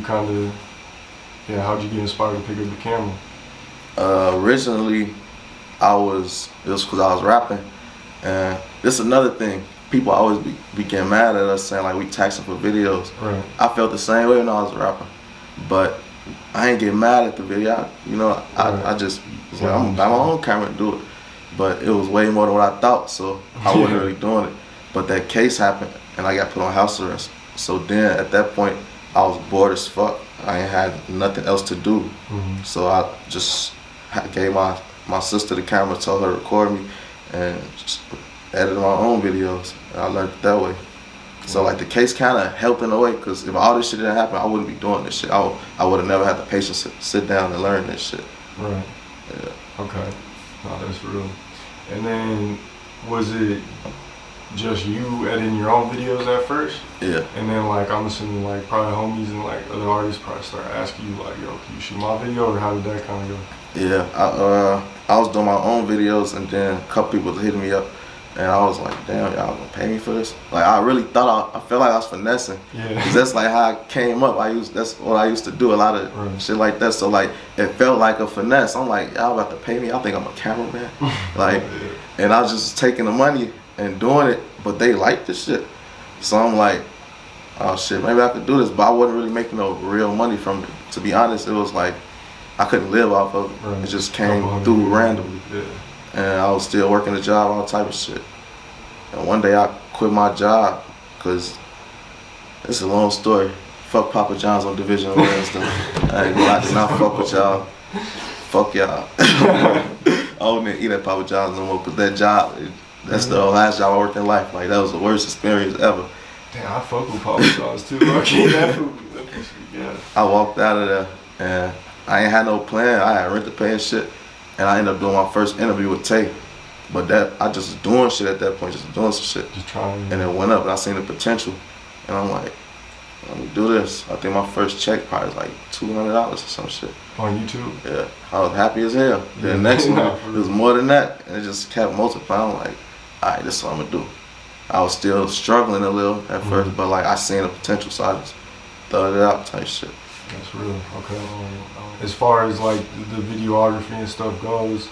kind of, how'd you get inspired to pick up the camera? Originally, it was because I was rapping, and this is another thing. People always be getting mad at us saying like we taxing for videos. Right. I felt the same way when I was a rapper, but I ain't get mad at the video. I just was like, I'm gonna buy my own camera and do it. But it was way more than what I thought, so I wasn't really doing it. But that case happened, and I got put on house arrest. So then at that point, I was bored as fuck. I ain't had nothing else to do. So I just gave my sister the camera, told her to record me, and just edited my own videos. And I learned it that way. So like the case kind of helped in a way, because if all this shit didn't happen, I wouldn't be doing this shit. I would have never had the patience to sit down and learn this shit. Right. Yeah. Okay. No, that's real. And then, was it just you editing your own videos at first? Yeah. And then like, I'm assuming like probably homies and like other artists probably start asking you like, yo, can you shoot my video, or how did that kind of go? Yeah, I was doing my own videos, and then a couple people was hitting me up, and I was like, damn, y'all gonna pay me for this? Like I really thought I felt like I was finessing. Yeah. 'Cause that's like how I came up. That's what I used to do, a lot of shit like that. So like it felt like a finesse. I'm like, y'all about to pay me? I think I'm a cameraman. Like, and I was just taking the money and doing it, but they liked the shit. So I'm like, oh shit, maybe I could do this, but I wasn't really making no real money from it. To be honest, it was like I couldn't live off of it. It just came through randomly. And I was still working a job, all type of shit. And one day I quit my job, because it's a long story. Fuck Papa John's on Division and Wednesday. I ain't gonna lie, I did not fuck with y'all. Fuck y'all. I don't even eat at Papa John's no more, but that job, that's the last job I worked in life. Like, that was the worst experience ever. Damn, I fuck with Papa John's too. Okay, that food, yeah. I walked out of there, and I ain't had no plan. I had rent to pay and shit. And I ended up doing my first interview with Tay. But I just was doing shit at that point, just doing some shit. Just trying. And it went up, and I seen the potential. And I'm like, let me do this. I think my first check probably was like $200 or some shit. On YouTube? Yeah, I was happy as hell. Then the next one, it was more than that. And it just kept multiplying. I'm like, all right, this is what I'm gonna do. I was still struggling a little at first, but like I seen the potential, so I just thought it out type shit. That's real, okay. As far as like the videography and stuff goes,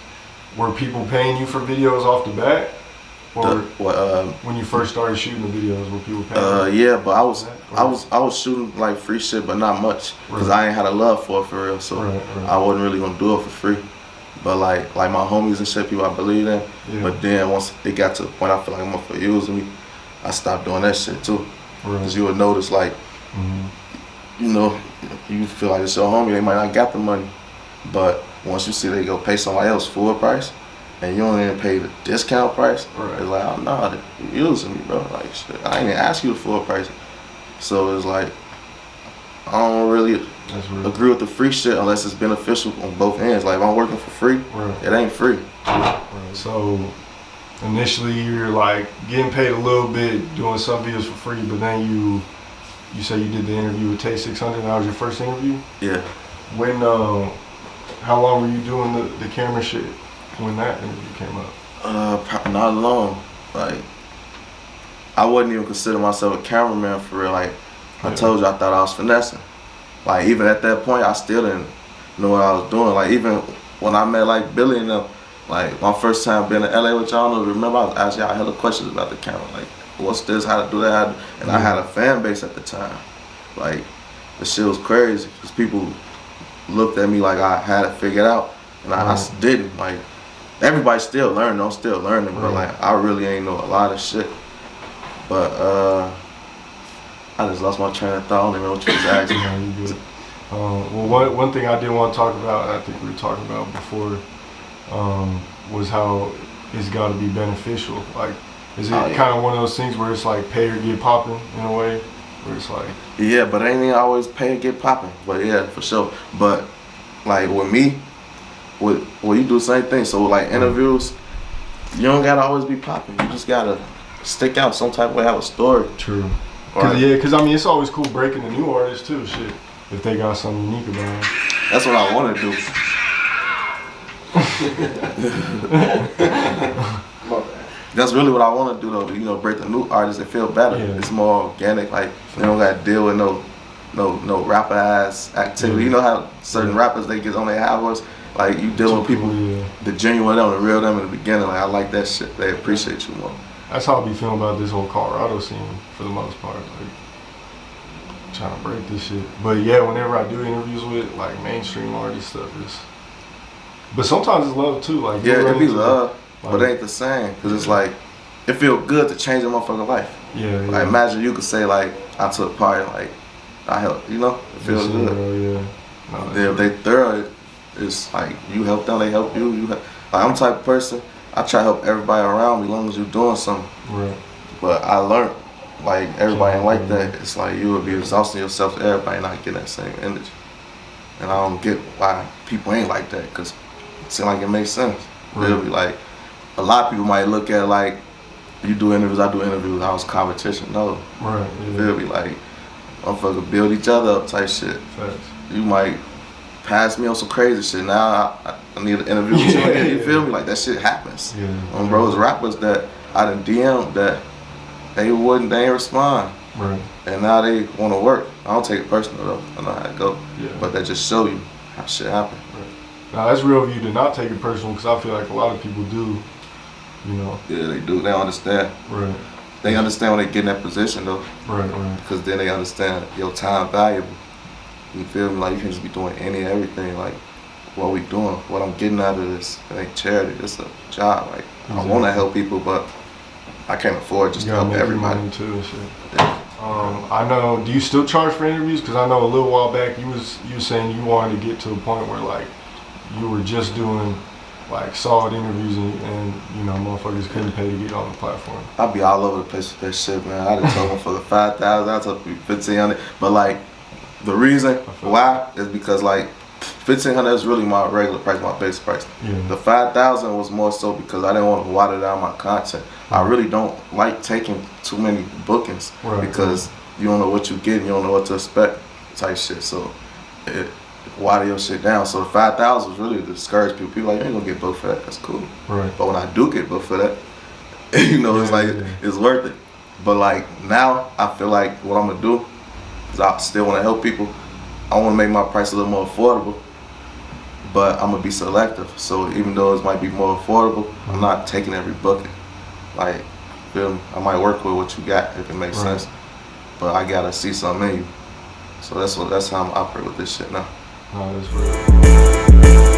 were people paying you for videos off the bat? Or when you first started shooting the videos, were people paying you? Yeah, but I was shooting like free shit, but not much, because I ain't had a love for it for real, so I wasn't really gonna do it for free. But like my homies and shit, people I believe in. But then once it got to the point I feel like motherfuckers using me, I stopped doing that shit too. Because you would notice like, you know, you feel like it's your homie, they might not got the money, but once you see they go pay somebody else full price, and you don't even pay the discount price, it's like, oh no, you're using me, bro. Like, shit, I ain't even ask you the full price. So it's like, I don't really agree with the free shit unless it's beneficial on both ends. Like, if I'm working for free, it ain't free. So initially you're like getting paid a little bit, doing some videos for free, but then you say you did the interview with Tay 600, that was your first interview? Yeah. When, how long were you doing the camera shit when that interview came up? Not long. Like, I wouldn't even consider myself a cameraman for real. Like, I told you, I thought I was finessing. Like, even at that point, I still didn't know what I was doing. Like, even when I met like Billy and them, like my first time being in LA with y'all, remember I was asking y'all hella questions about the camera. Like, what's this, how to do that? And I had a fan base at the time. Like, the shit was crazy, because people looked at me like I had it figured out, and I didn't. Like, everybody's still learning, I'm still learning, but like, I really ain't know a lot of shit. But I just lost my train of thought. I don't even know what you was asking. You good. Well, one thing I did want to talk about, I think we were talking about before, was how it's got to be beneficial. Like, is it kind of one of those things where it's like pay or get popping in a way? Where it's like... Yeah, but ain't even always pay or get popping. But yeah, for sure. But like with me, well, you do the same thing. So like interviews, you don't got to always be popping. You just got to stick out some type of way, have a story. True. Because I mean, it's always cool breaking the new artists too, shit. If they got something unique about them. That's what I want to do. That's really what I want to do though, you know, break the new artists and feel better. It's more organic, like they don't got to deal with no no rapper ass activity. You know how certain rappers they get on their high horse. Like you dealing with people, the genuine them, the real them in the beginning. Like I like that shit. They appreciate you more. That's how I be feeling about this whole Colorado scene for the most part. Like trying to break this shit. But yeah, whenever I do interviews with like mainstream artist stuff, but sometimes it's love too. Like yeah, it be love, but it ain't the same. Cause it's like it feel good to change a motherfucking life. Yeah. Like imagine you could say like I took part in like I helped. You know, it feels good. If they thorough. It's like you help them, they help you. Like I'm the type of person, I try to help everybody around me as long as you're doing something. Right. But I learned, like everybody ain't like that. It's like you would be exhausting yourself to everybody not getting that same energy. And I don't get why people ain't like that, because it seems like it makes sense. Right. It'll be like, a lot of people might look at like, you do interviews, I do interviews, I was competition. No. Right. Yeah. It'll be like, motherfuckers build each other up type shit. Facts. You might pass me on some crazy shit. Now I need an interview with you. You feel me? Like that shit happens. Yeah. Bros, rappers that I done DM'd that they ain't respond. Right. And now they want to work. I don't take it personal though. I know how it go. Yeah. But that just show you how shit happen. Right. Now that's real of you to not take it personal, because I feel like a lot of people do. You know. Yeah, they do. They understand. Right. They understand when they get in that position though. Right. Right. Because then they understand your time valuable. You feel me? Like you can just be doing everything. Like what we doing, what I'm getting out of this, it ain't charity. It's a job. Like I want to help people, but I can't afford just to help everybody. Money too and shit. Yeah. I know. Do you still charge for interviews? Because I know a little while back you was saying you wanted to get to a point where like you were just doing like solid interviews and you know motherfuckers couldn't pay to get on the platform. I'd be all over the place with that shit, man. I done told them for the 5,000, I told them 1,500, but like. The reason why is because like 1,500 is really my regular price, my base price. Yeah. The 5,000 was more so because I didn't want to water down my content. I really don't like taking too many bookings because you don't know what you get, you don't know what to expect, type shit. So it water your shit down. So the 5,000 was really to discourage people. People like, you ain't gonna get booked for that. That's cool. Right. But when I do get booked for that, you know, it's like it's worth it. But like now, I feel like what I'm gonna do. I still want to help people. I want to make my price a little more affordable, but I'm gonna be selective. So even though it might be more affordable, I'm not taking every booking. Like, feel me? I might work with what you got if it makes sense, but I gotta see something in you. So that's how I'm operating with this shit now. No, that's real.